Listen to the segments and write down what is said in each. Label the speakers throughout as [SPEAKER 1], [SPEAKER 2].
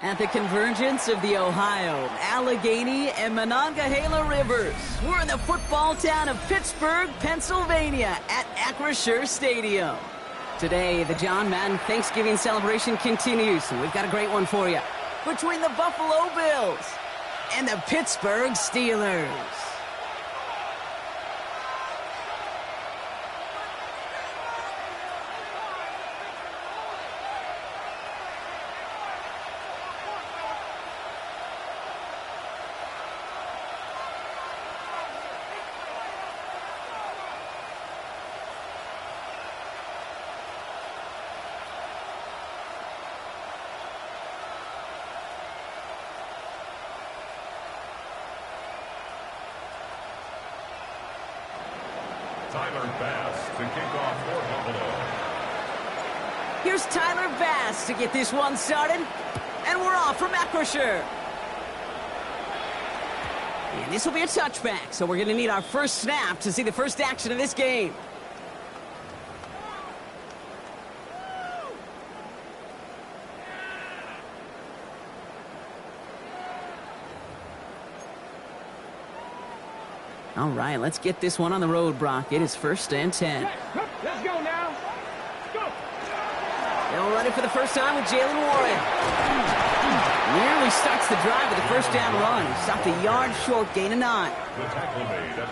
[SPEAKER 1] At the convergence of the Ohio, Allegheny, and Monongahela rivers, we're in the football town of Pittsburgh, Pennsylvania at Acrisure Stadium. Today, the John Madden Thanksgiving celebration continues, and we've got a great one for you. Between the Buffalo Bills and the Pittsburgh Steelers.
[SPEAKER 2] Tyler Bass to kick off for Buffalo.
[SPEAKER 1] Here's Tyler Bass to get this one started. And we're off from Acrisure. And this will be a touchback, so we're going to need our first snap to see the first action of this game. All right, let's get this one on the road, Brock. It is 1st and 10.
[SPEAKER 3] Let's go now. Go.
[SPEAKER 1] They'll run it for the first time with Jalen Warren. Nearly starts the drive with a first down run. Stopped a yard short, gain of 9.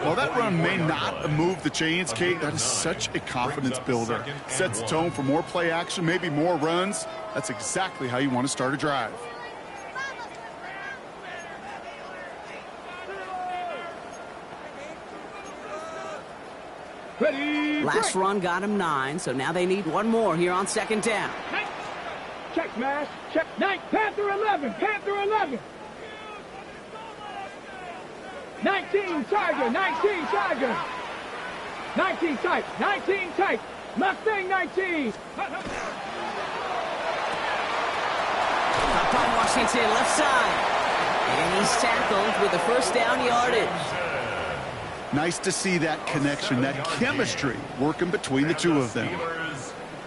[SPEAKER 4] Well, that run may not move the chains, Kate. That is such a confidence builder. Sets the tone for more play action, maybe more runs. That's exactly how you want to start a drive.
[SPEAKER 3] Ready.
[SPEAKER 1] Last run got him 9, so now they need one more here on 2nd down.
[SPEAKER 3] Check smash. Check. Panther 11. Panther 11. 19 Tiger. 19 Tiger. 19 tight. 19 tight. Mustang 19.
[SPEAKER 1] Up on Washington, left side. And he's tackled with the first down yardage.
[SPEAKER 4] Nice to see that connection, that chemistry working between the two of them.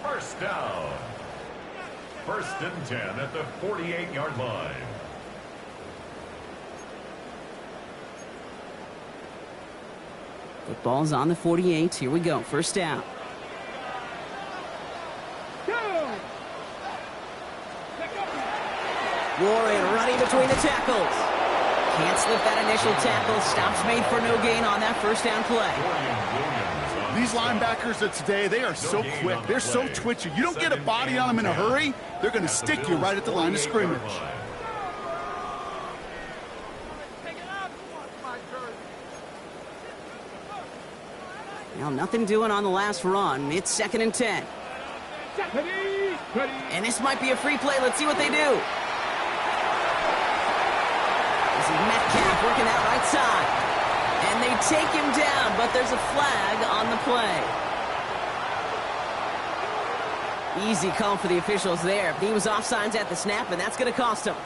[SPEAKER 2] First down. 1st and 10 at the 48-yard line.
[SPEAKER 1] Football's on the 48. Here we go. First down. Warren running between the tackles. Can't slip that initial tackle. Stops made for no gain on that first down play.
[SPEAKER 4] These linebackers of today, they are so quick. They're so twitchy. You don't get a body on them in a hurry, they're going to stick you right at the line of scrimmage.
[SPEAKER 1] Well, nothing doing on the last run. It's 2nd and 10. And this might be a free play. Let's see what they do. This is Metcalf working that right side. And they take him down, but there's a flag on the play. Easy call for the officials there. He was offsides at the snap, and that's going to cost him.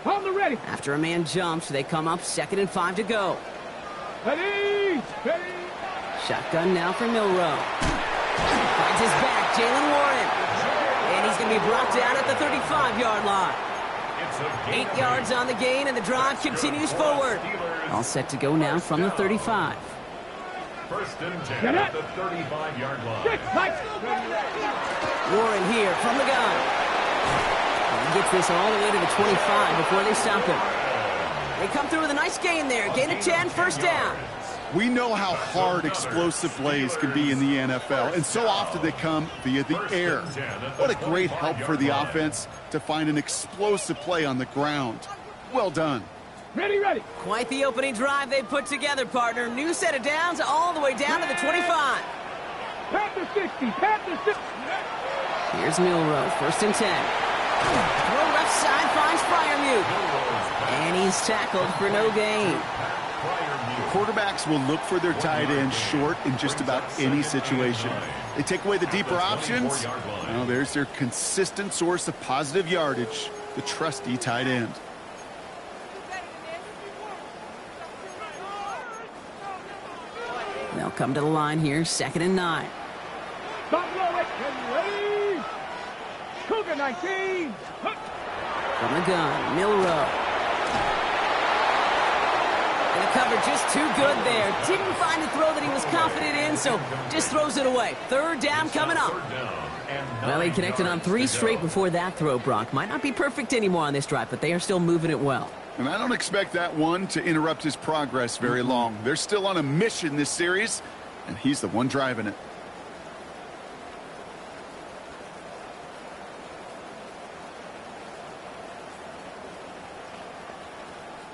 [SPEAKER 3] On the ready.
[SPEAKER 1] After a man jumps, they come up 2nd and 5 to go.
[SPEAKER 3] Ready. Ready.
[SPEAKER 1] Shotgun now for Milrow. Finds his back, Jalen Warren. And he's going to be brought down at the 35-yard line. 8 yards on the gain, and the drive continues forward. All set to go now from the 35.
[SPEAKER 2] 1st and 10 at the 35-yard line.
[SPEAKER 1] Warren here from the gun. And he gets this all the way to the 25 before they stop him. They come through with a nice gain there. Gain of 10, first down.
[SPEAKER 4] We know how hard explosive plays can be in the NFL, and so often they come via the air. What a great help for the offense to find an explosive play on the ground. Well done.
[SPEAKER 3] Ready, ready.
[SPEAKER 1] Quite the opening drive they put together, partner. New set of downs all the way down to the 25.
[SPEAKER 3] Panther 60. Panther 60.
[SPEAKER 1] Here's Milrow, 1st and 10. Throw left side finds Fryermuth. And he's tackled for no gain.
[SPEAKER 4] Quarterbacks will look for their tight end short in just about any situation. They take away the deeper options. Well, there's their consistent source of positive yardage, the trusty tight end.
[SPEAKER 1] They'll come to the line here, 2nd and 9.
[SPEAKER 3] Buffalo 8, get ready. Cougar 19.
[SPEAKER 1] From the gun, Milrow. And the cover just too good there. Didn't find a throw that he was confident in, so just throws it away. Third down coming up. Well, he connected on 3 straight before that throw, Brock. Might not be perfect anymore on this drive, but they are still moving it well.
[SPEAKER 4] And I don't expect that one to interrupt his progress very long. They're still on a mission this series, and he's the one driving it.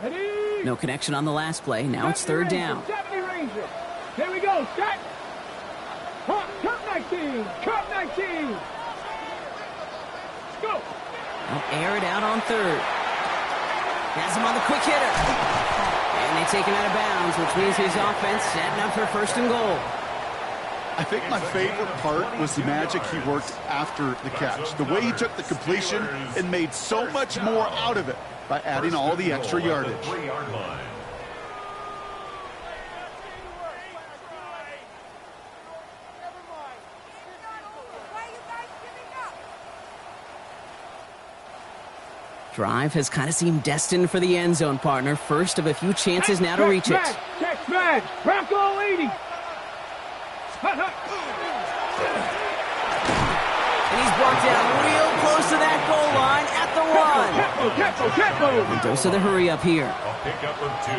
[SPEAKER 3] Ready.
[SPEAKER 1] No connection on the last play. Now it's third down.
[SPEAKER 3] 70 Rangers. Here we go. Start. Cut 19. Cut 19. Let's go.
[SPEAKER 1] They'll air it out on third. Has him on the quick hitter. And they take him out of bounds, which means his offense setting up for first and goal.
[SPEAKER 4] I think my favorite part was the magic he worked after the catch. The way he took the completion and made so much more out of it by adding all the extra yardage.
[SPEAKER 1] Drive has kind of seemed destined for the end zone, partner. First of a few chances now to reach it.
[SPEAKER 3] Check match. Bronco 80.
[SPEAKER 1] And he's brought down real close to that goal line at the 1. And dose of the hurry up here.
[SPEAKER 2] A pickup of 2.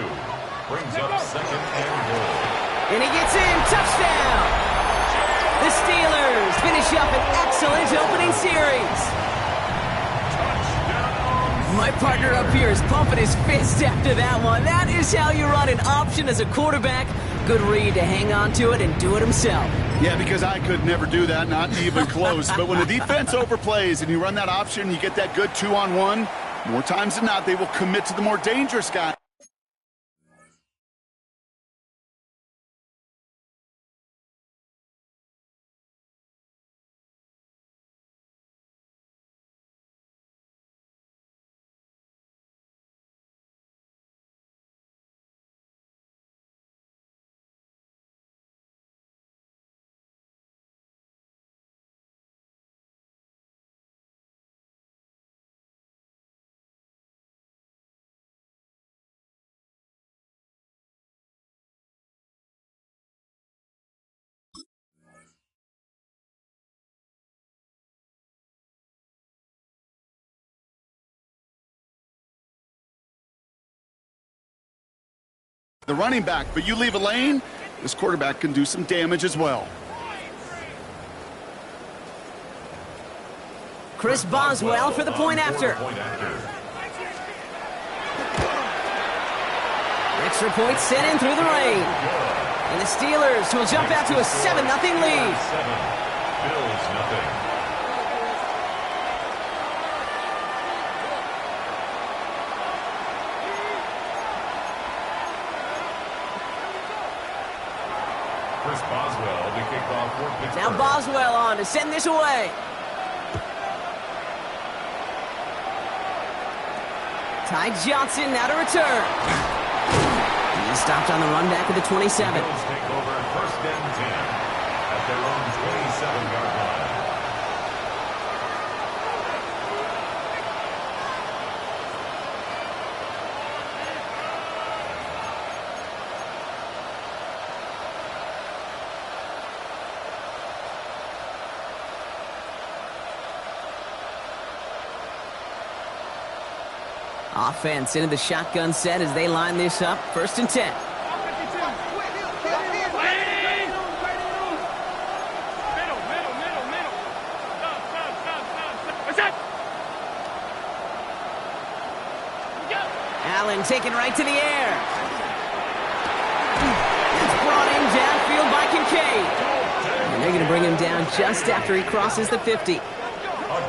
[SPEAKER 2] Brings up second and goal.
[SPEAKER 1] And he gets in. Touchdown. The Steelers finish up an excellent opening series. My partner up here is pumping his fist after that one. That is how you run an option as a quarterback. Good read to hang on to it and do it himself.
[SPEAKER 4] Yeah, because I could never do that, not even close. But when the defense overplays and you run that option, you get that good 2-on-1, more times than not, they will commit to the more dangerous guy. The running back, but you leave a lane, this quarterback can do some damage as well.
[SPEAKER 1] Chris Boswell for the point after. Extra point sent in through the rain. And the Steelers will jump out to a 7-0 lead.
[SPEAKER 2] 7. Bills nothing. Chris Boswell to kick off for Pittsburgh.
[SPEAKER 1] Now Boswell on to send this away. Ty Johnson now to return. He stopped on the run back at the 27.
[SPEAKER 2] Bills take over first and 10 at their own 27-yard line.
[SPEAKER 1] Offense into the shotgun set as they line this up. First and 10. Allen taken right to the air. It's brought in downfield by Kincaid. And they're going to bring him down just after he crosses the 50.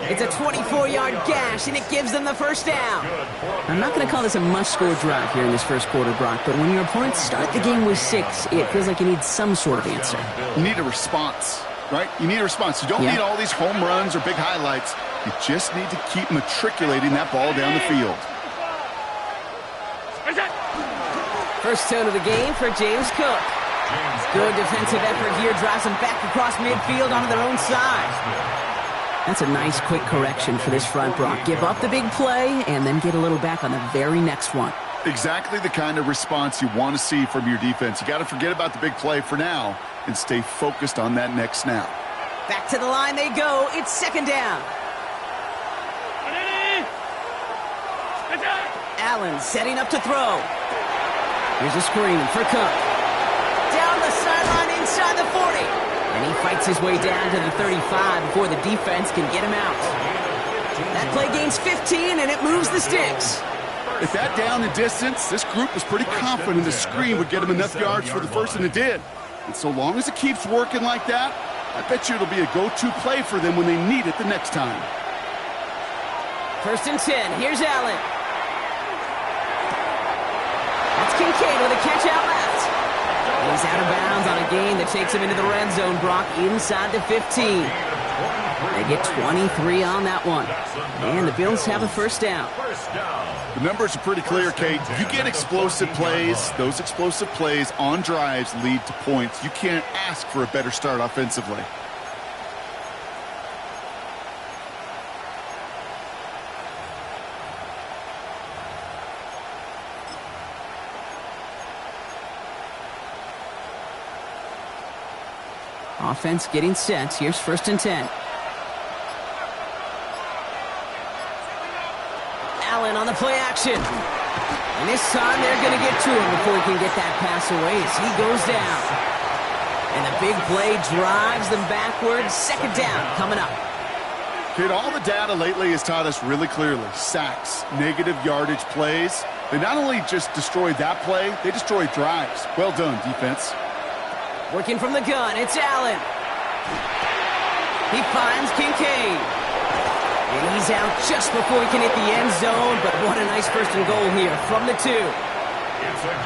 [SPEAKER 1] It's a 24-yard gash, and it gives them the first down. I'm not going to call this a must-score drive here in this first quarter, Brock, but when your opponents start the game with 6, it feels like you need some sort of answer.
[SPEAKER 4] You need a response, right? You need a response. You don't need all these home runs or big highlights. You just need to keep matriculating that ball down the field.
[SPEAKER 1] First tone of the game for James Cook. Good defensive effort here. Drives them back across midfield onto their own side. That's a nice quick correction for this front, Brock. Give up the big play and then get a little back on the very next one.
[SPEAKER 4] Exactly the kind of response you want to see from your defense. You got to forget about the big play for now and stay focused on that next snap.
[SPEAKER 1] Back to the line they go. It's second down. Allen setting up to throw. Here's a screen for Cook. Down the sideline inside the 40. And he fights his way down to the 35 before the defense can get him out. That play gains 15, and it moves the sticks.
[SPEAKER 4] At that down and distance, this group was pretty confident the screen would get him enough yards for the first, and it did. And so long as it keeps working like that, I bet you it'll be a go-to play for them when they need it the next time.
[SPEAKER 1] First and 10. Here's Allen. That's Kincaid with a catch out left. He's out of bounds on a gain that takes him into the red zone, Brock, inside the 15. They get 23 on that one. And the Bills have a first down.
[SPEAKER 4] The numbers are pretty clear, Kate. You get explosive plays. Those explosive plays on drives lead to points. You can't ask for a better start offensively.
[SPEAKER 1] Offense getting set. Here's first and 10. Allen on the play action. And this time they're going to get to him before he can get that pass away as he goes down. And the big play drives them backwards. Second down coming up.
[SPEAKER 4] Kid, all the data lately has taught us really clearly. Sacks, negative yardage plays. They not only just destroy that play, they destroy drives. Well done, defense.
[SPEAKER 1] Working from the gun, it's Allen. He finds Kincaid. And he's out just before he can hit the end zone, but what a nice first and goal here from the 2.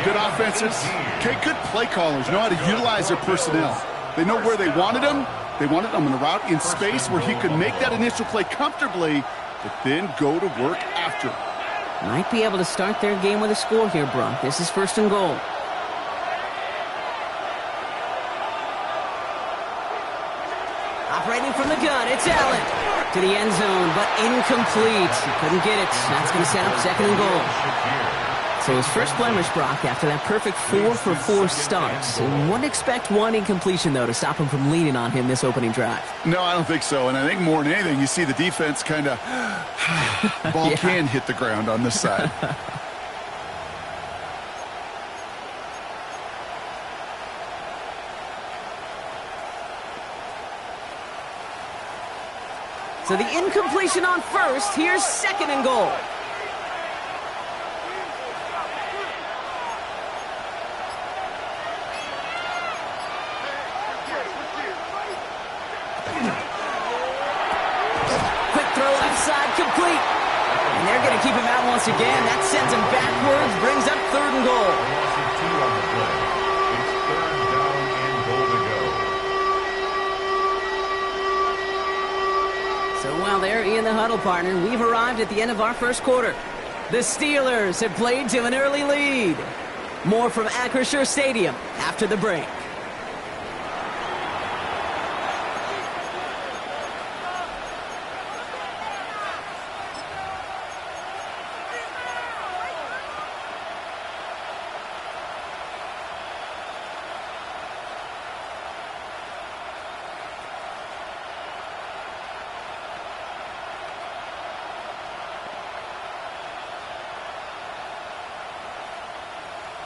[SPEAKER 4] Good offenses. Okay, good play callers know how to utilize their personnel. They know where they wanted him. They wanted him on a route in space where he could make that initial play comfortably, but then go to work after.
[SPEAKER 1] Might be able to start their game with a score here, Brock. This is first and goal. Operating from the gun, it's Allen. To the end zone, but incomplete. He couldn't get it. That's going to set up second and goal. So his first blemish, Brock, after that perfect 4-for-4 start. And wouldn't expect one incompletion, though, to stop him from leaning on him this opening drive.
[SPEAKER 4] No, I don't think so. And I think more than anything, you see the defense kind of ball can hit the ground on this side.
[SPEAKER 1] So the incompletion on first. Here's second and goal. Quick throw left side, complete. And they're going to keep him out once again. That sends him backwards, brings up third and goal. So while they're in the huddle, partner, we've arrived at the end of our first quarter. The Steelers have played to an early lead. More from Acrisure Stadium after the break.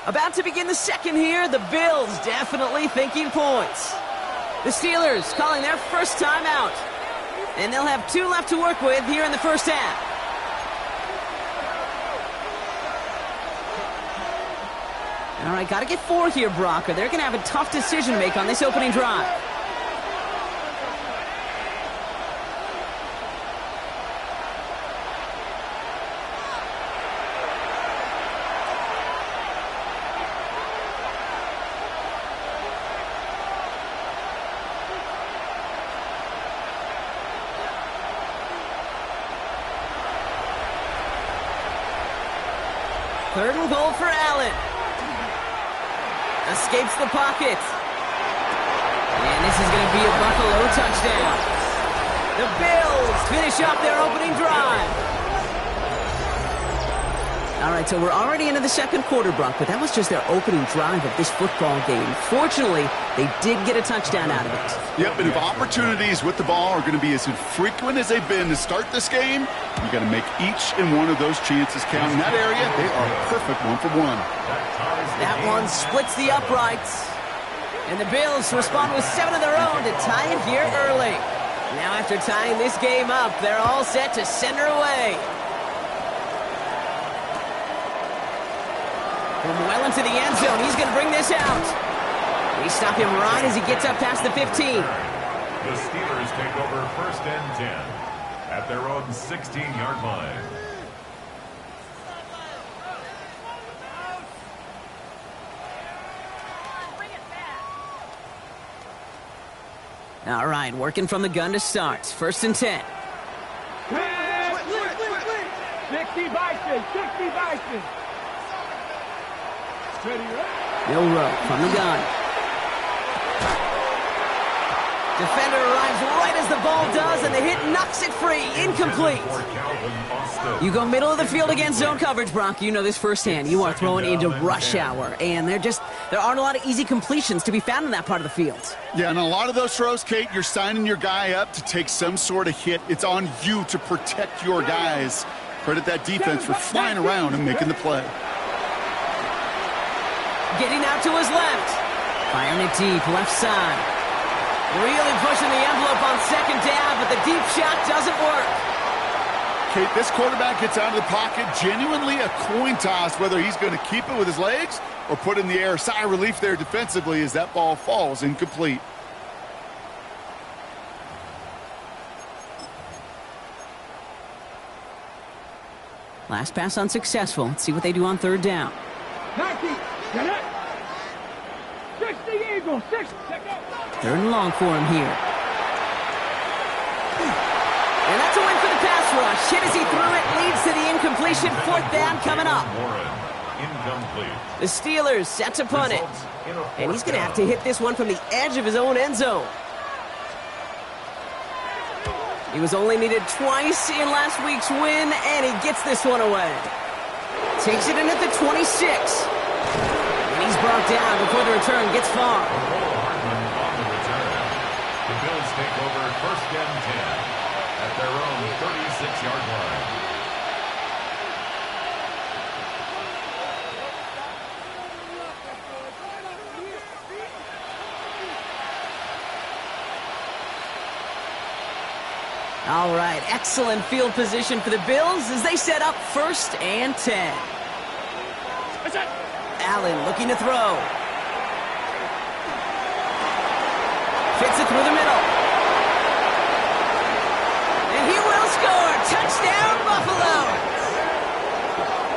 [SPEAKER 1] About to begin the second here. The Bills definitely thinking points. The Steelers calling their first time out. And they'll have 2 left to work with here in the first half. All right, got to get 4 here, Brock, or they're going to have a tough decision to make on this opening drive. Third and goal for Allen. Escapes the pocket. And this is going to be a Buffalo touchdown. The Bills finish up their opening drive. All right, so we're already into the second quarter, Brock, but that was just their opening drive of this football game. Fortunately, they did get a touchdown out of it.
[SPEAKER 4] Yep, and if opportunities with the ball are going to be as infrequent as they've been to start this game, you got to make each and one of those chances count. In that area, they are perfect 1-for-1.
[SPEAKER 1] That one splits the uprights. And the Bills respond with 7 of their own to tie it here early. Now after tying this game up, they're all set to send her away. From well into the end zone, he's going to bring this out. We stop him right as he gets up past the 15.
[SPEAKER 2] The Steelers take over 1st and 10 at their own 16-yard line.
[SPEAKER 1] All right, working from the gun to start. 1st and 10.
[SPEAKER 3] 60 Bison, 60 Bison.
[SPEAKER 1] Milrow from the gun. Defender arrives right as the ball does, and the hit knocks it free. Incomplete. You go middle of the field against zone coverage, Brock. You know this firsthand. You are throwing into rush hour, and there aren't a lot of easy completions to be found in that part of the field.
[SPEAKER 4] Yeah, and a lot of those throws, Kate, you're signing your guy up to take some sort of hit. It's on you to protect your guys. Credit that defense for flying around and making the play.
[SPEAKER 1] Getting out to his left. Firing it deep, left side. Really pushing the envelope on 2nd down, but the deep shot doesn't work.
[SPEAKER 4] Kate, this quarterback gets out of the pocket, genuinely a coin toss, whether he's going to keep it with his legs or put it in the air. Sigh of relief there defensively as that ball falls incomplete.
[SPEAKER 1] Last pass unsuccessful. Let's see what they do on 3rd down.
[SPEAKER 3] 90, get it. 60 Eagles, 6.
[SPEAKER 1] 3rd and long for him here. And that's a win for the pass rush. Hit as he threw it, leads to the incompletion. 4th down coming up. The Steelers set to punt it. And he's going to have to hit this one from the edge of his own end zone. He was only needed twice in last week's win, and he gets this one away. Takes it in at the 26. And he's brought down before the return gets far.
[SPEAKER 2] The Bills take over 1st and 10 at their own 36-yard line.
[SPEAKER 1] All right, excellent field position for the Bills as they set up 1st and 10. Allen looking to throw. Fits it through the middle. And he will score. Touchdown, Buffalo.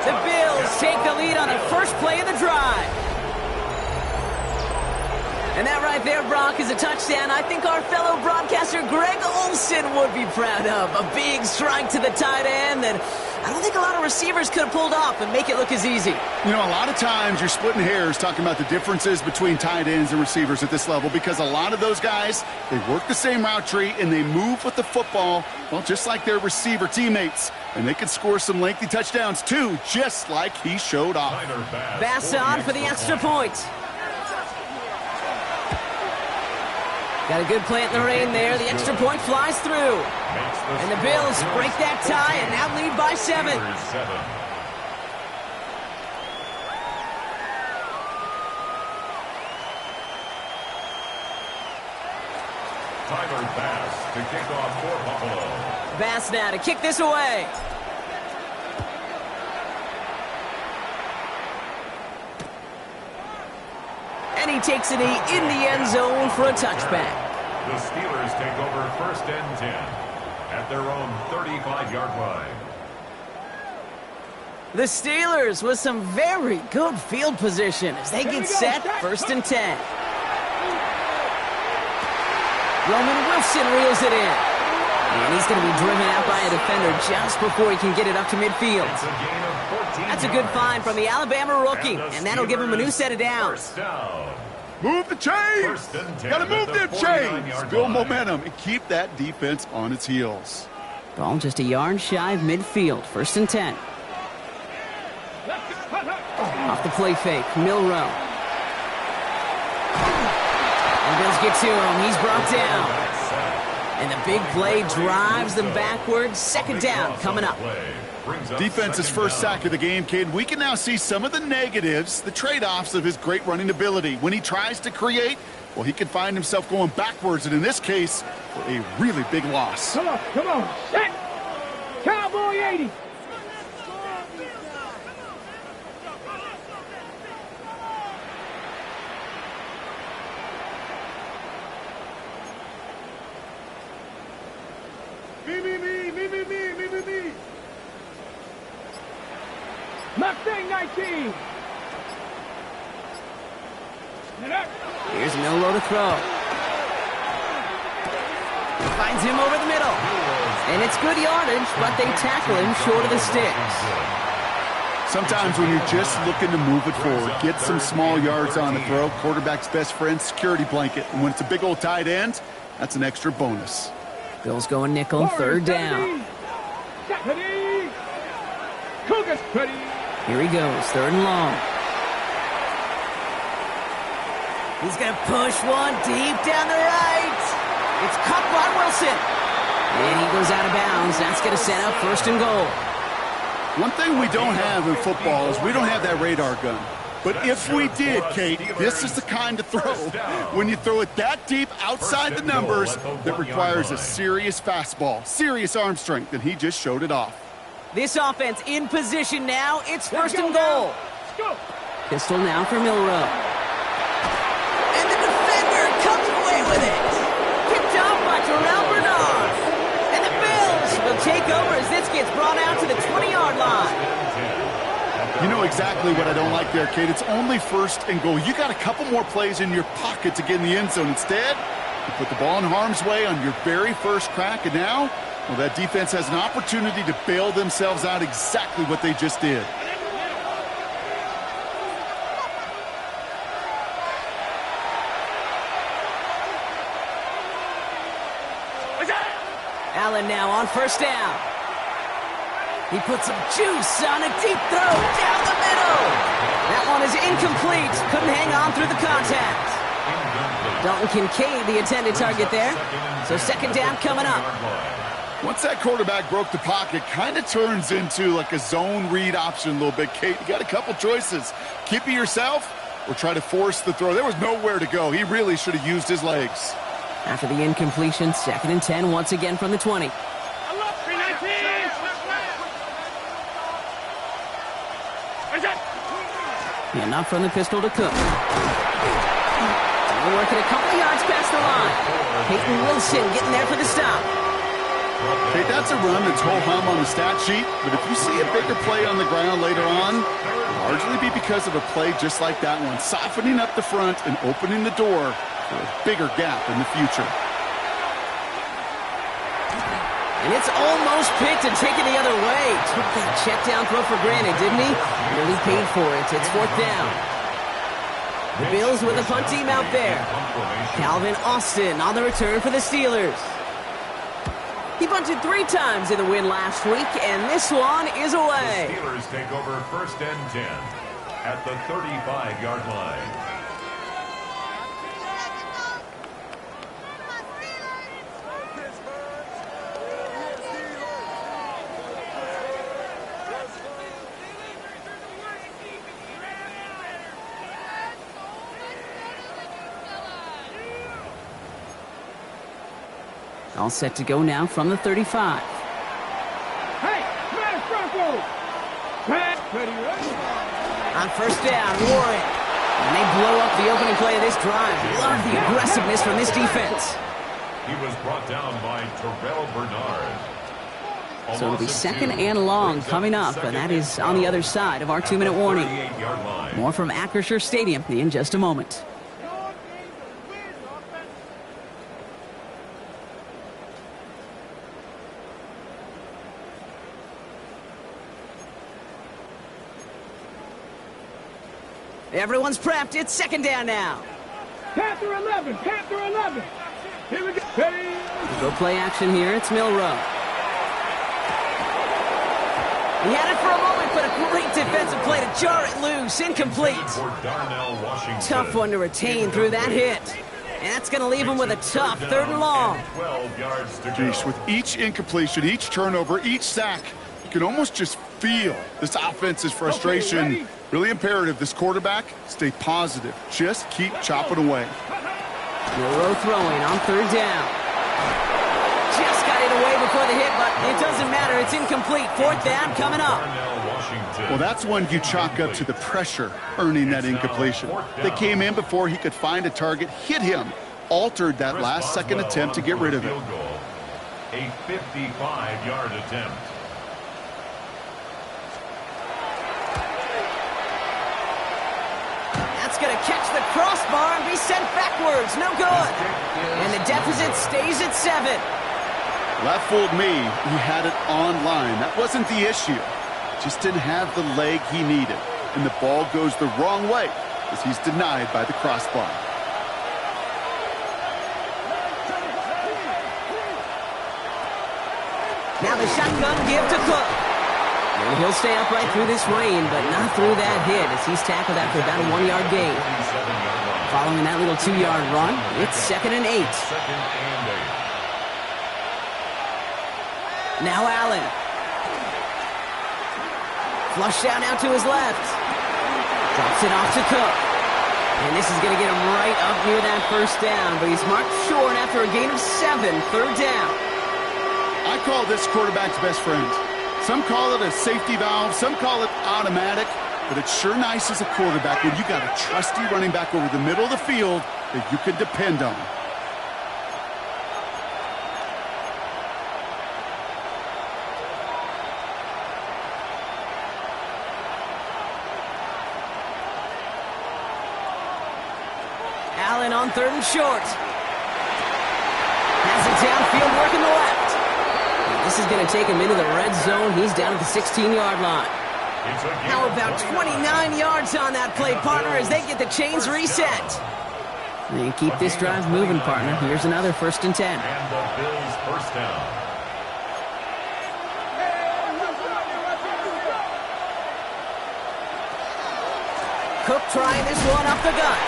[SPEAKER 1] The Bills take the lead on the first play of the drive. And that right there, Brock, is a touchdown I think our fellow broadcaster Greg Olsen would be proud of. A big strike to the tight end that I don't think a lot of receivers could have pulled off and make it look as easy.
[SPEAKER 4] You know, a lot of times you're splitting hairs talking about the differences between tight ends and receivers at this level because a lot of those guys, they work the same route tree and they move with the football, well, just like their receiver teammates. And they can score some lengthy touchdowns, too, just like he showed off.
[SPEAKER 1] Bass on for the extra point. Got a good plant in the rain there. The extra point flies through. And the Bills break that tie and now lead by 7.
[SPEAKER 2] Tyler Bass to kick off for Buffalo.
[SPEAKER 1] Bass now to kick this away. And he takes it in the end zone for a touchback.
[SPEAKER 2] The Steelers take over 1st and 10 at their own 35-yard line.
[SPEAKER 1] The Steelers with some very good field position as they get set 1st and 10. Roman Wilson reels it in. And he's going to be driven out by a defender just before he can get it up to midfield.
[SPEAKER 2] It's a gain of 14
[SPEAKER 1] That's a good find from the Alabama rookie, and that'll give him a new set of downs.
[SPEAKER 2] First down.
[SPEAKER 4] Move the chains!
[SPEAKER 2] First and 10
[SPEAKER 4] Got to move
[SPEAKER 2] at the
[SPEAKER 4] them chains!
[SPEAKER 2] 49-yard
[SPEAKER 4] Build
[SPEAKER 2] line.
[SPEAKER 4] momentum and keep that defense on its heels.
[SPEAKER 1] Ball just a yard shy of midfield. First and 10. Off the play fake, Milrow. And Bills get to him. He's brought down. And the big play drives them backwards. Second down coming up.
[SPEAKER 4] Defense's first sack of the game, kid. We can now see some of the negatives, the trade-offs of his great running ability. When he tries to create, well, he can find himself going backwards, and in this case, for a really big loss.
[SPEAKER 3] Come on, set! Cowboy 80! Me. Mustang 19!
[SPEAKER 1] Here's Milrow to throw. Finds him over the middle. And it's good yardage, but they tackle him short of the sticks.
[SPEAKER 4] Sometimes when you're just looking to move it forward, get some small yards on the throw, quarterback's best friend, security blanket. And when it's a big old tight end, that's an extra bonus.
[SPEAKER 1] Bills going nickel, third down. Here he goes, third and long. He's going to push one deep down the right. It's caught by Wilson. And he goes out of bounds. That's going to set up first and goal.
[SPEAKER 4] One thing we don't have in football is we don't have that radar gun. But if we did, Kate, this is the kind of throw, when you throw it that deep outside the numbers, that requires a serious fastball, serious arm strength, and he just showed it off.
[SPEAKER 1] This offense in position now. It's first and goal. Pistol now for Milrow. And the defender comes away with it. Picked off by Terrell Bernard. And the Bills will take over as this gets brought out to the 20-yard line.
[SPEAKER 4] You know exactly what I don't like there, Kate. It's only first and goal. You got a couple more plays in your pocket to get in the end zone. Instead, you put the ball in harm's way on your very first crack, and now, well, that defense has an opportunity to bail themselves out exactly what they just did.
[SPEAKER 1] Allen now on first down. He puts some juice on a deep throw down the middle. That one is incomplete. Couldn't hang on through the contact. Dalton Kincaid, the intended target there. So second down coming up.
[SPEAKER 4] Once that quarterback broke the pocket, kind of turns into like a zone read option a little bit. Kate, you got a couple choices. Keep it yourself or try to force the throw. There was nowhere to go. He really should have used his legs.
[SPEAKER 1] After the incompletion, second and 10 once again from the 20. Yeah, not from the pistol to Cook. We're working a couple yards past the line. Peyton Wilson getting there for the stop.
[SPEAKER 4] Hey, that's a run that's ho-hum on the stat sheet, but if you see a bigger play on the ground later on, it'll largely be because of a play just like that one, softening up the front and opening the door for a bigger gap in the future.
[SPEAKER 1] And it's almost picked and taken the other way. Took that check down throw for granted, didn't he? Really paid for it. It's fourth down. The Bills with the punt team out there. Calvin Austin on the return for the Steelers. He punted 3 times in the win last week, and this one is away.
[SPEAKER 2] The Steelers take over first and 10 at the 35-yard line.
[SPEAKER 1] All set to go now from the 35.
[SPEAKER 3] Hey, smash Bronco! Pass, ready.
[SPEAKER 1] On first down, Warren. And they blow up the opening play of this drive. Love the aggressiveness from this defense.
[SPEAKER 2] He was brought down by Terrell Bernard.
[SPEAKER 1] So it'll be second and long coming up, and that is on the other side of our 2-minute warning. More from Acrisure Stadium in just a moment. Everyone's prepped. It's second down now.
[SPEAKER 3] Panther 11, Panther 11. Here we go. Hey.
[SPEAKER 1] Go play action here. It's Milrow. He had it for a moment, but a great defensive play to jar it loose. Incomplete. Tough one to retain through that hit. And that's going to leave him with a tough 3rd and long.
[SPEAKER 4] Geez, with each incompletion, each turnover, each sack, you can almost just feel this offense's frustration.
[SPEAKER 3] Okay,
[SPEAKER 4] really imperative this quarterback stay positive. Just keep chopping away.
[SPEAKER 1] Milrow throwing on 3rd down. Just got it away before the hit, but it doesn't matter. It's incomplete. 4th down coming up.
[SPEAKER 4] Well, that's one you chalk up to the pressure earning that incompletion. They came in before he could find a target, hit him, altered that last second attempt to get rid of it.
[SPEAKER 2] A 55-yard attempt.
[SPEAKER 1] That's going to catch the crossbar and be sent backwards. No good. And the deficit stays at 7.
[SPEAKER 4] That fooled me. He had it on line. That wasn't the issue. Just didn't have the leg he needed. And the ball goes the wrong way as he's denied by the crossbar.
[SPEAKER 1] Now the shotgun give to Cook. And he'll stay upright through this rain, but not through that hit as he's tackled after about a 1-yard gain. Following that little 2-yard run, it's 2nd and 8. Now Allen. Flush down out to his left. Drops it off to Cook. And this is going to get him right up near that 1st down, but he's marked short after a gain of 7, 3rd down.
[SPEAKER 4] I call this quarterback's best friend. Some call it a safety valve, some call it automatic, but it's sure nice as a quarterback when you got a trusty running back over the middle of the field that you can depend on.
[SPEAKER 1] Allen on 3rd and short. Has it downfield, working the left. This is going to take him into the red zone. He's down at the 16-yard line. How about 29 yards on that play, partner, as they get the chains reset. And keep this drive moving, partner. Here's another 1st and 10.
[SPEAKER 2] And the Bills' 1st down.
[SPEAKER 1] Cook trying this one up the gut.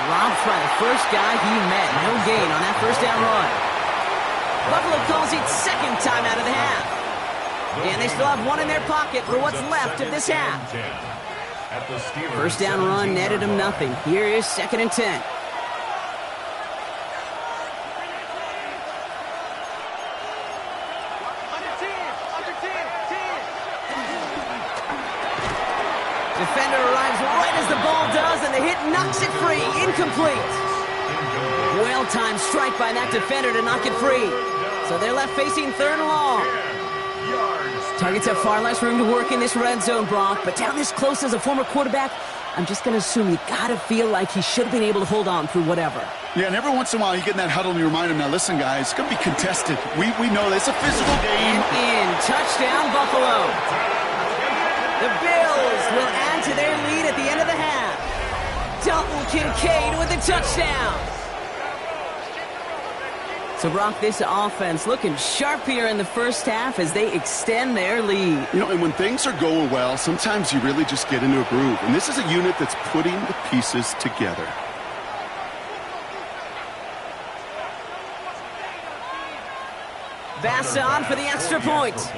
[SPEAKER 1] Dropped by the first guy he met. No gain on that 1st down run. Buffalo calls it 2nd time out of the half. And they still have one in their pocket for what's left of this half. 1st down run netted them nothing. Here is 2nd and 10. Defender arrives right as the ball does, and the hit knocks it free. Incomplete. Well-timed strike by that defender to knock it free. So they're left facing 3rd and long. Targets have far less room to work in this red zone, Brock, but down this close as a former quarterback, I'm just going to assume you got to feel like he should have been able to hold on through whatever.
[SPEAKER 4] Yeah, and every once in a while you get in that huddle and you remind him, now listen, guys, it's going to be contested. We know it's a physical game.
[SPEAKER 1] And in, touchdown, Buffalo. The Bills will add to their lead at the end of the half. Dalton Kincaid with a touchdown. So, Brock, this offense looking sharp here in the 1st half as they extend their lead.
[SPEAKER 4] You know, and when things are going well, sometimes you really just get into a groove. And this is a unit that's putting the pieces together.
[SPEAKER 1] Bass on for the extra point.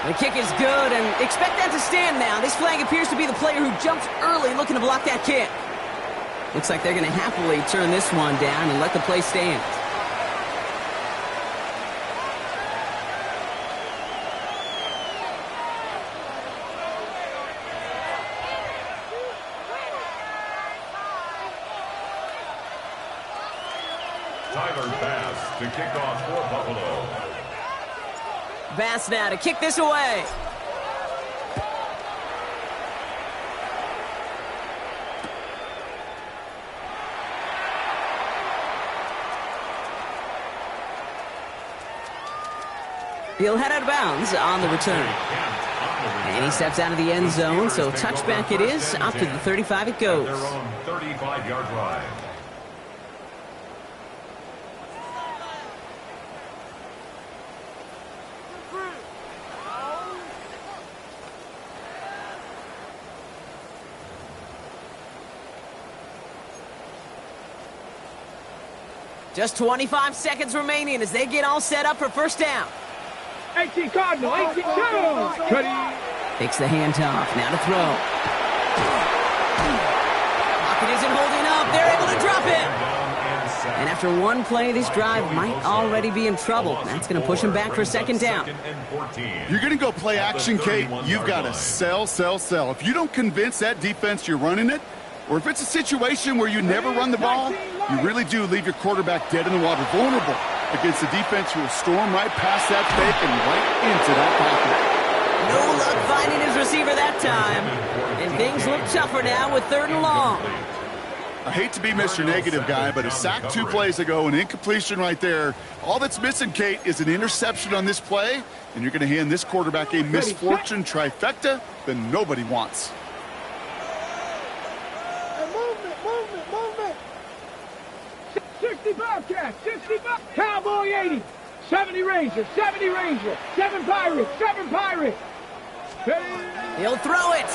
[SPEAKER 1] The kick is good, and expect that to stand now. This flag appears to be the player who jumped early looking to block that kick. Looks like they're going to happily turn this one down and let the play stand.
[SPEAKER 2] Tyler Bass to kick off for Buffalo.
[SPEAKER 1] Bass now to kick this away. He'll head out of bounds on the return. And he steps out of the end zone, so touchback it is. Up to the 35 it goes.
[SPEAKER 2] Their own 35-yard line.
[SPEAKER 1] Just 25 seconds remaining as they get all set up for first down.
[SPEAKER 3] 18 Cardinal, 18 2.
[SPEAKER 1] Takes the handoff. Now to throw. Pocket isn't holding up. They're able to drop him. And after one play, this drive might already be in trouble. That's going to push him back for second down.
[SPEAKER 4] You're going to go play action, Kate. You've got to sell. If you don't convince that defense you're running it, or if it's a situation where you never run the ball, you really do leave your quarterback dead in the water, vulnerable against a defense who will storm right past that fake and right into that pocket.
[SPEAKER 1] No luck finding his receiver that time. And things look tougher now with 3rd and long.
[SPEAKER 4] I hate to be Mr. Negative guy, but a sack 2 plays ago, an incompletion right there. All that's missing, Kate, is an interception on this play, and you're going to hand this quarterback a misfortune trifecta that nobody wants.
[SPEAKER 3] Movement. 65 catch, 65. Cowboy 80. 70 Ranger, 7 Pirates.
[SPEAKER 1] He'll throw it.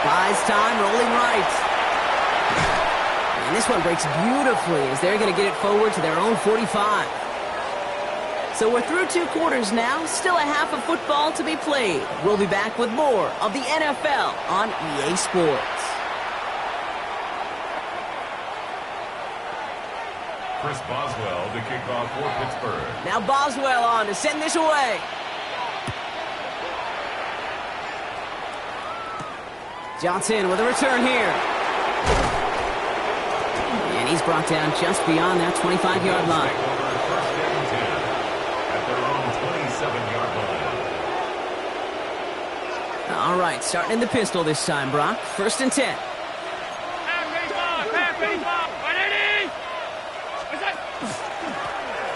[SPEAKER 1] Buys time, rolling right. And this one breaks beautifully as they're going to get it forward to their own 45. So we're through 2 quarters now, still a half of football to be played. We'll be back with more of the NFL on EA Sports.
[SPEAKER 2] Chris Boswell to kick off for Pittsburgh.
[SPEAKER 1] Now Boswell on to send this away. Johnson with a return here. And he's brought down just beyond that 25-yard line.
[SPEAKER 2] First and 10 at their own 27-yard line.
[SPEAKER 1] All right, starting in the pistol this time, Brock. 1st and 10.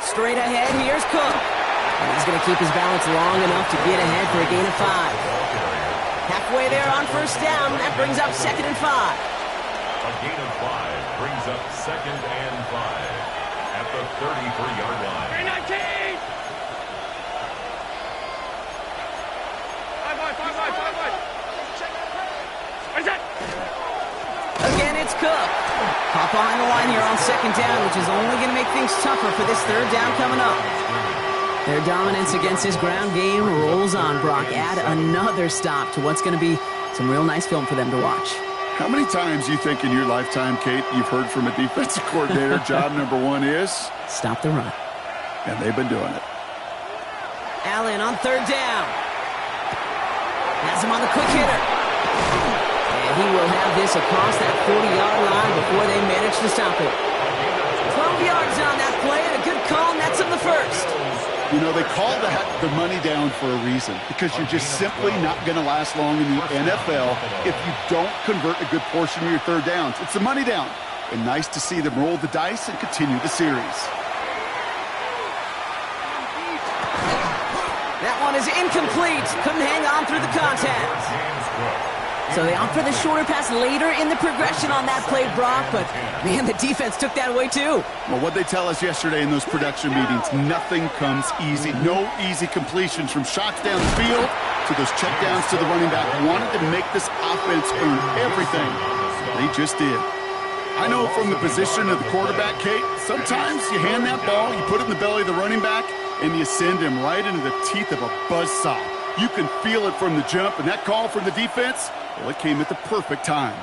[SPEAKER 1] Straight ahead, here's Cook. And he's going to keep his balance long enough to get ahead for a gain of 5. Halfway there on 1st down, that brings up 2nd and 5.
[SPEAKER 2] A gain of 5 brings up 2nd and 5 at the 33-yard line.
[SPEAKER 3] 19.
[SPEAKER 1] Again, it's Cook. Hop behind the line here on 2nd down, which is only going to make things tougher for this 3rd down coming up. Their dominance against this ground game rolls on, Brock. Add another stop to what's going to be some real nice film for them to watch.
[SPEAKER 4] How many times you think in your lifetime, Kate, you've heard from a defensive coordinator, job number 1 is?
[SPEAKER 1] Stop the run.
[SPEAKER 4] And they've been doing it.
[SPEAKER 1] Allen on 3rd down. Has him on the quick hitter. And he will have this across that 40-yard line before they manage to stop it. 12 yards on that play and a good call, and that's on the 1st.
[SPEAKER 4] You know, they call the money down for a reason, because you're just simply not going to last long in the NFL if you don't convert a good portion of your 3rd downs. It's the money down. And nice to see them roll the dice and continue the series.
[SPEAKER 1] That one is incomplete. Couldn't hang on through the contact. So they opt for the shorter pass later in the progression on that play, Brock, but man, the defense took that away too.
[SPEAKER 4] Well, what they tell us yesterday in those production meetings, nothing comes easy. No easy completions from shots down the field to those checkdowns to the running back. Wanted to make this offense earn everything. They just did. I know from the position of the quarterback, Kate, sometimes you hand that ball, you put it in the belly of the running back, and you send him right into the teeth of a buzzsaw. You can feel it from the jump, and that call from the defense, well, it came at the perfect time.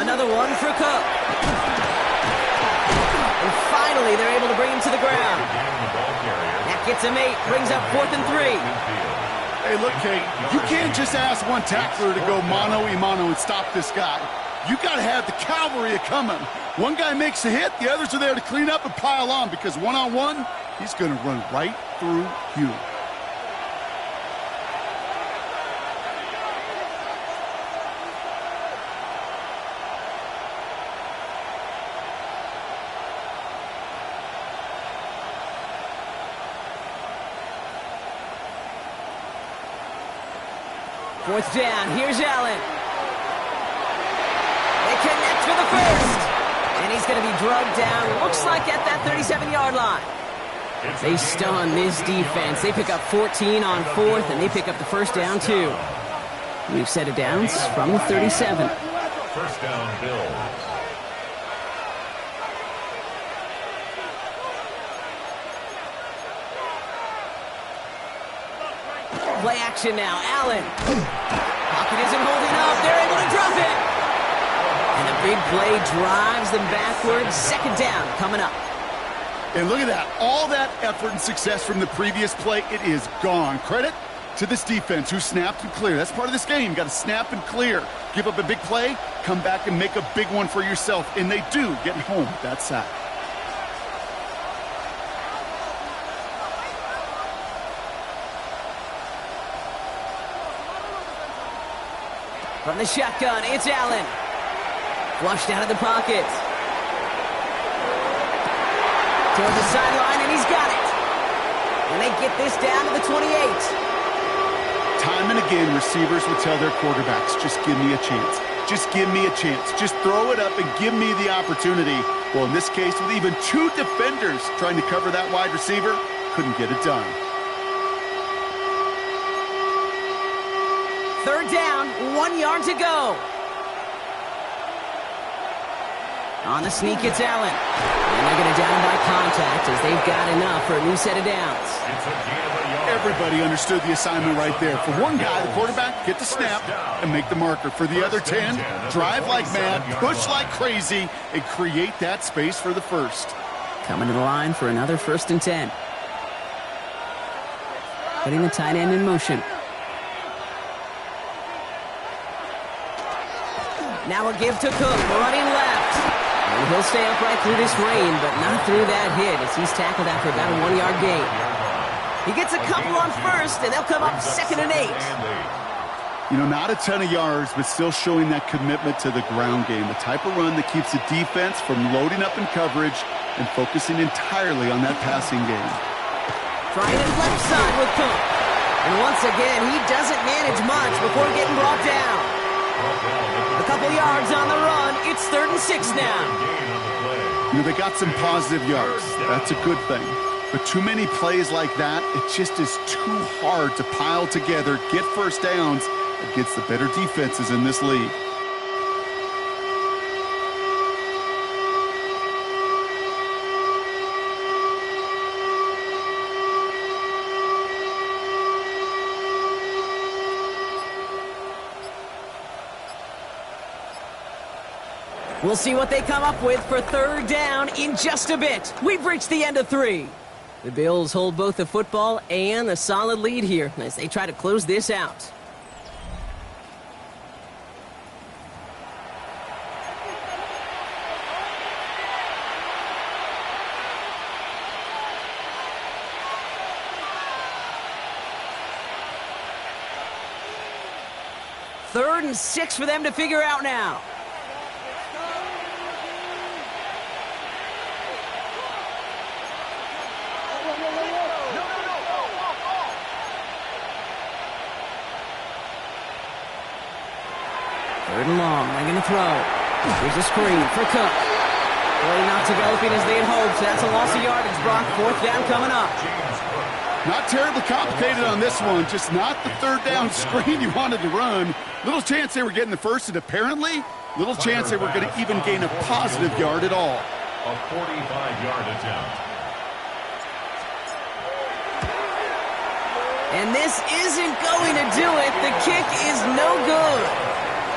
[SPEAKER 1] Another one for Cook. And finally, they're able to bring him to the ground. That gets him 8, brings up 4th and 3.
[SPEAKER 4] Hey, look, Kate, you can't just ask one tackler to go mano-a-mano and stop this guy. You got to have the cavalry coming. One guy makes a hit, the others are there to clean up and pile on, because one-on-one, he's going to run right through you.
[SPEAKER 1] Fourth down, here's Allen. They connect for the first. And he's going to be drugged down, looks like at that 37-yard line. They stun this defense. They pick up 14 on fourth, and they pick up the first down, too. We've set it downs from the 37.
[SPEAKER 2] First down, Bills.
[SPEAKER 1] Play action now. Allen. Pocket isn't holding up. They're able to drop it. And a big play drives them backwards. Second down coming up.
[SPEAKER 4] And look at that. All that effort and success from the previous play, it is gone. Credit to this defense who snapped and cleared. That's part of this game. You got to snap and clear. Give up a big play, come back and make a big one for yourself. And they do, getting home with that sack.
[SPEAKER 1] From the shotgun, it's Allen. Flushed out of the pocket. Toward the sideline, and he's got it. And they get this down to the 28.
[SPEAKER 4] Time and again, receivers will tell their quarterbacks, just give me a chance. Just give me a chance. Just throw it up and give me the opportunity. Well, in this case, with even two defenders trying to cover that wide receiver, couldn't get it done.
[SPEAKER 1] Third down, 1 yard to go. On the sneak, it's Allen. And they're going to down by contact as they've got enough for a new set of downs.
[SPEAKER 4] Everybody understood the assignment right there. For one guy, the quarterback, get the snap and make the marker. For the other 10, drive like mad, push like crazy, and create that space for the first.
[SPEAKER 1] Coming to the line for another 1st and 10. Putting the tight end in motion. Now a give to Cook, running left. And he'll stay upright through this rain, but not through that hit as he's tackled after about a 1 yard gain. He gets a couple on first, and they'll come up 2nd and 8.
[SPEAKER 4] You know, not a ton of yards, but still showing that commitment to the ground game. The type of run that keeps the defense from loading up in coverage and focusing entirely on that passing game.
[SPEAKER 1] Trying it left side with Cook. And once again, he doesn't manage much before getting brought down. A couple yards on the run. It's 3rd and 6 now.
[SPEAKER 4] You know, they got some positive yards. That's a good thing. But too many plays like that, it just is too hard to pile together, get first downs against the better defenses in this league.
[SPEAKER 1] We'll see what they come up with for 3rd down in just a bit. We've reached the end of 3. The Bills hold both the football and a solid lead here as they try to close this out. Third and 6 for them to figure out now. Third and long, they're going to throw. Here's a screen for Cook. Play not developing as they had hoped. That's a loss of yardage, Brock. 4th down coming up.
[SPEAKER 4] Not terribly complicated on this one. Just not the 3rd down screen you wanted to run. Little chance they were getting the first, and apparently, little chance they were going to even gain a positive yard at all.
[SPEAKER 2] A 45-yard attempt.
[SPEAKER 1] And this isn't going to do it. The kick is no good.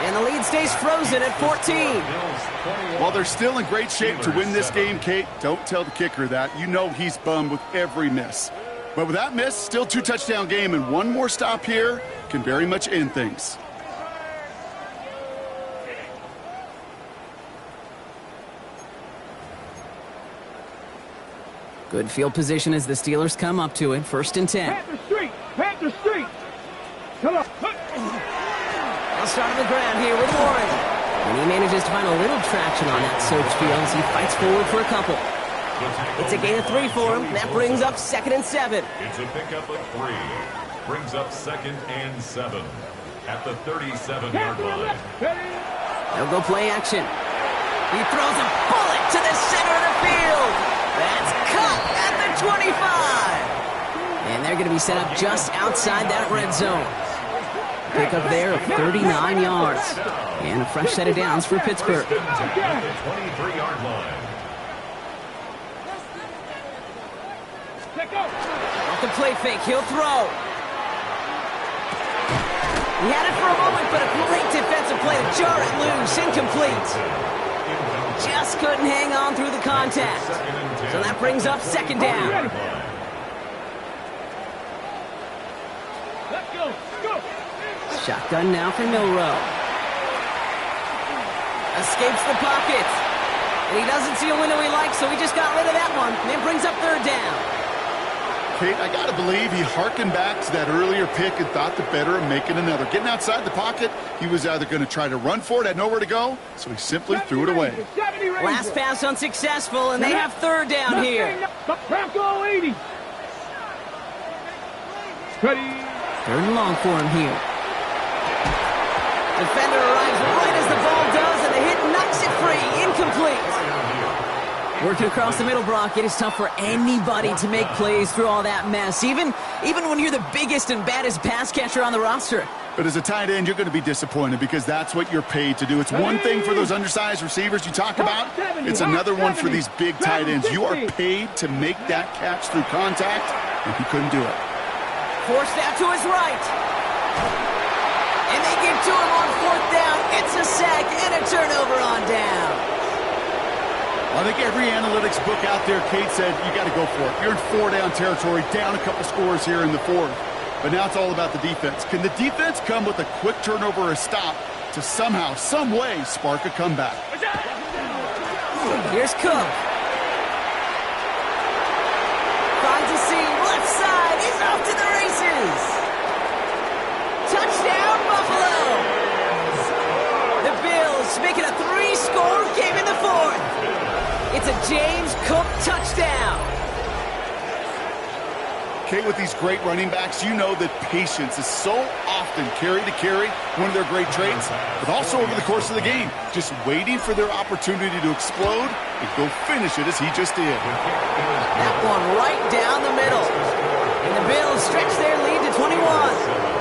[SPEAKER 1] And the lead stays frozen at 14.
[SPEAKER 4] While they're still in great shape to win this game, Kate, don't tell the kicker that. You know he's bummed with every miss. But with that miss, still 2-touchdown game, and one more stop here can very much end things.
[SPEAKER 1] Good field position as the Steelers come up to it. 1st and 10.
[SPEAKER 3] Panther Street! Panther Street! Come on!
[SPEAKER 1] They'll start on the ground here with Warren. And he manages to find a little traction on that search field as he fights forward for a couple. It's a gain of 3 for him. That brings up 2nd and 7.
[SPEAKER 2] It's a pickup of 3. Brings up 2nd and 7. at the 37-yard line.
[SPEAKER 1] They'll go play action. He throws a bullet to the center of the field. That's caught at the 25. And they're going to be set up just outside that red zone. Pick up there of 39 yards. And a fresh set of downs for Pittsburgh.
[SPEAKER 2] 23-yard line.
[SPEAKER 1] Off the play fake, he'll throw. He had it for a moment, but a great defensive play to jar it loose. Incomplete. Just couldn't hang on through the contact. So that brings up second down.
[SPEAKER 3] Let's go. Go.
[SPEAKER 1] Shotgun now for Milrow. Escapes the pocket. And he doesn't see a window he likes, so he just got rid of that one. And it brings up third down.
[SPEAKER 4] Kate, I got to believe he hearkened back to that earlier pick and thought the better of making another. Getting outside the pocket, he was either going to try to run for it, had nowhere to go, so he simply threw it away.
[SPEAKER 1] Last pass unsuccessful, and they have third down here.
[SPEAKER 3] Bronco 80. Ready.
[SPEAKER 1] Third and long for him here. Defender arrives right as the ball does, and the hit knocks it free. Incomplete. Working across the middle, Brock, it is tough for anybody to make plays through all that mess, even when you're the biggest and baddest pass catcher on the roster.
[SPEAKER 4] But as a tight end, you're going to be disappointed because that's what you're paid to do. It's one thing for those undersized receivers you talk about. It's another one for these big tight ends. You are paid to make that catch through contact, and he couldn't do it.
[SPEAKER 1] Forced out to his right. And they get to him on fourth down. It's a sack and a turnover on down.
[SPEAKER 4] I think every analytics book out there, Kate said, you got to go for it. You're in four-down territory, down a couple scores here in the fourth. But now it's all about the defense. Can the defense come with a quick turnover or a stop to somehow, some way, spark a comeback?
[SPEAKER 1] Here's Cook. Finds a seam, left side. He's off to the races. Touchdown, Buffalo. The Bills making a 3-score game in the fourth. It's a James Cook touchdown.
[SPEAKER 4] Kate, with these great running backs, you know that patience is so often carry to carry, one of their great traits, but also over the course of the game, just waiting for their opportunity to explode and go finish it as he just did.
[SPEAKER 1] That one right down the middle. And the Bills stretch their lead to 21.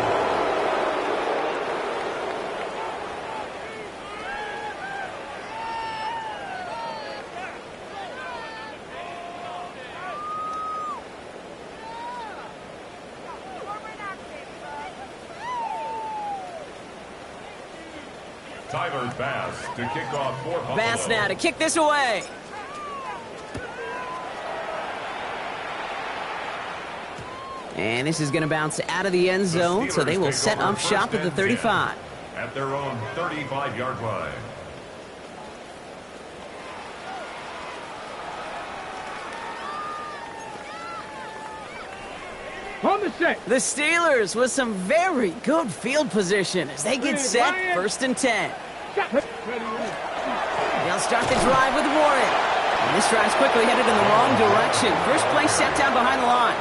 [SPEAKER 2] Tyler Bass to kick off for Buffalo.
[SPEAKER 1] Bass now to kick this away. And this is going to bounce out of the end zone, so they will set up shop at the 35.
[SPEAKER 2] At their own 35-yard line.
[SPEAKER 3] On the set.
[SPEAKER 1] The Steelers with some very good field position as they get set, first and 10. They'll start the drive with Warren. And this drive's quickly headed in the wrong direction. First play set down behind the line.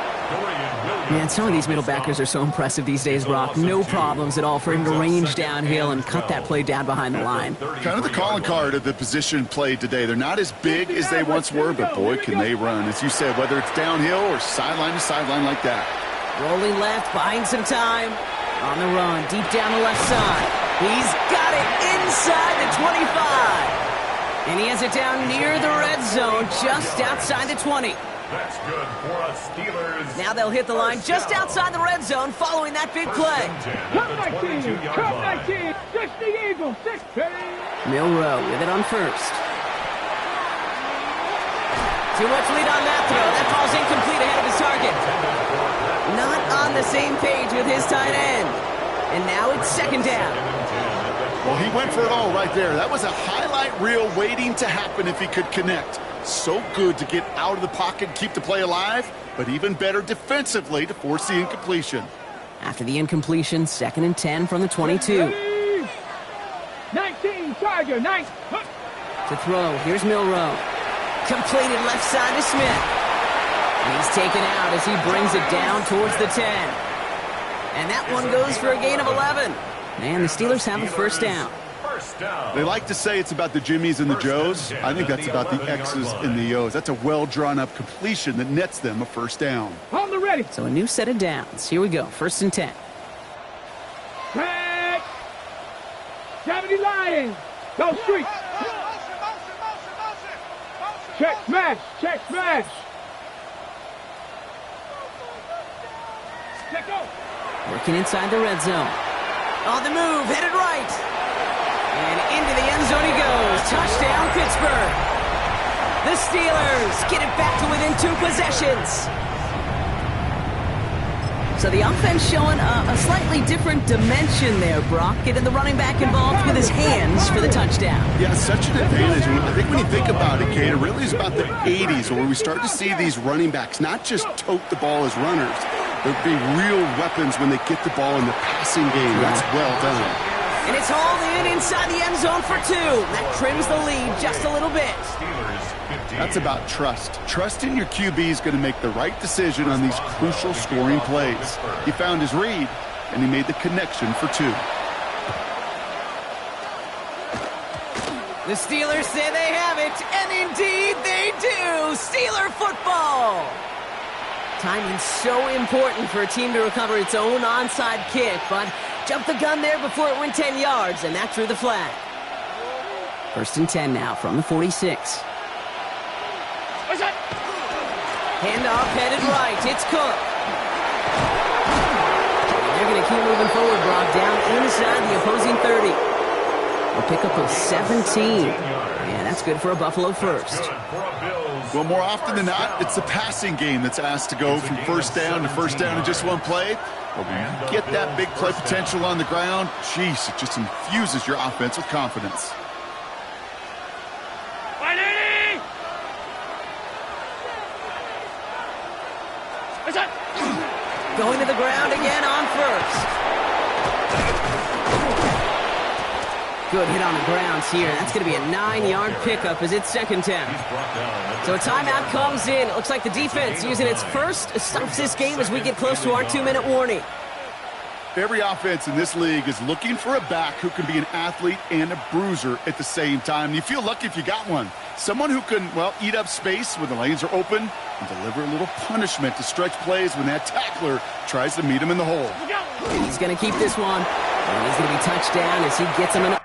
[SPEAKER 1] Man, some of these middle backers are so impressive these days, Brock. No problems at all for him to range downhill and cut that play down behind the line.
[SPEAKER 4] Kind of the calling card of the position played today. They're not as big as they once were, but boy, can they run. As you said, whether it's downhill or sideline to sideline like that.
[SPEAKER 1] Rolling left, buying some time. On the run, deep down the left side. He's got it inside the 25. And he has it down near the red zone, just outside the 20.
[SPEAKER 2] That's good for us Steelers.
[SPEAKER 1] Now they'll hit the line just outside the red zone following that big play.
[SPEAKER 3] Cut 19. Cut 19. 60 Eagles. 60.
[SPEAKER 1] Milrow with it on first. Too much lead on that throw. That ball's incomplete ahead of his target. Not on the same page with his tight end. And now it's second down.
[SPEAKER 4] Well, he went for it all right there. That was a highlight reel waiting to happen if he could connect. So good to get out of the pocket and keep the play alive, but even better defensively to force the incompletion.
[SPEAKER 1] After the incompletion, second and 10 from the 22.
[SPEAKER 3] 19, Tiger, 9.
[SPEAKER 1] To throw, here's Milrow. Completed left side to Smith. He's taken out as he brings it down towards the 10. And that one goes for a gain of 11. And the Steelers have a first down.
[SPEAKER 4] They like to say it's about the Jimmies and the Joes. I think that's about the X's and the O's. That's a well-drawn-up completion that nets them a first down.
[SPEAKER 3] On the ready.
[SPEAKER 1] So a new set of downs. Here we go. 1st and 10.
[SPEAKER 3] Back. 70 Lions. Go street. Check smash. Check smash. Check go.
[SPEAKER 1] Working inside the red zone. On the move. Headed right. And into the end zone he goes. Touchdown, Pittsburgh. The Steelers get it back to within 2 possessions. So the offense showing a slightly different dimension there, Brock. Getting the running back involved with his hands for the touchdown.
[SPEAKER 4] Yeah, such an advantage. I think when you think about it, Kate, it really is about the 80s where we start to see these running backs not just tote the ball as runners, but be real weapons when they get the ball in the passing game. That's well done.
[SPEAKER 1] And it's hauled in inside the end zone for 2. That trims the lead just a little bit.
[SPEAKER 4] That's about trust. Trusting your QB is going to make the right decision on these crucial scoring plays. He found his read, and he made the connection for 2.
[SPEAKER 1] The Steelers say they have it, and indeed they do. Steeler football. Timing's so important for a team to recover its own onside kick, but jumped the gun there before it went 10 yards, and that drew the flag. 1st and 10 now from the 46. Handoff headed right. It's Cook. And they're going to keep moving forward, Brock, down inside the opposing 30. A pickup of 17. And that's good for a Buffalo first.
[SPEAKER 4] Well, more often than not, it's the passing game that's asked to go from first down to first down in just one play. But when you get that big play potential on the ground, geez, it just infuses your offense with confidence.
[SPEAKER 1] Going to the ground again on first. Good hit on the grounds here. That's going to be a 9-yard pickup as it's 2nd down. So a timeout comes in. It looks like the defense using its first stops this game as we get close to our 2-minute warning.
[SPEAKER 4] Every offense in this league is looking for a back who can be an athlete and a bruiser at the same time. You feel lucky if you got one. Someone who can, well, eat up space when the lanes are open and deliver a little punishment to stretch plays when that tackler tries to meet him in the hole.
[SPEAKER 1] And he's going to keep this one. And he's going to be touched down as he gets him an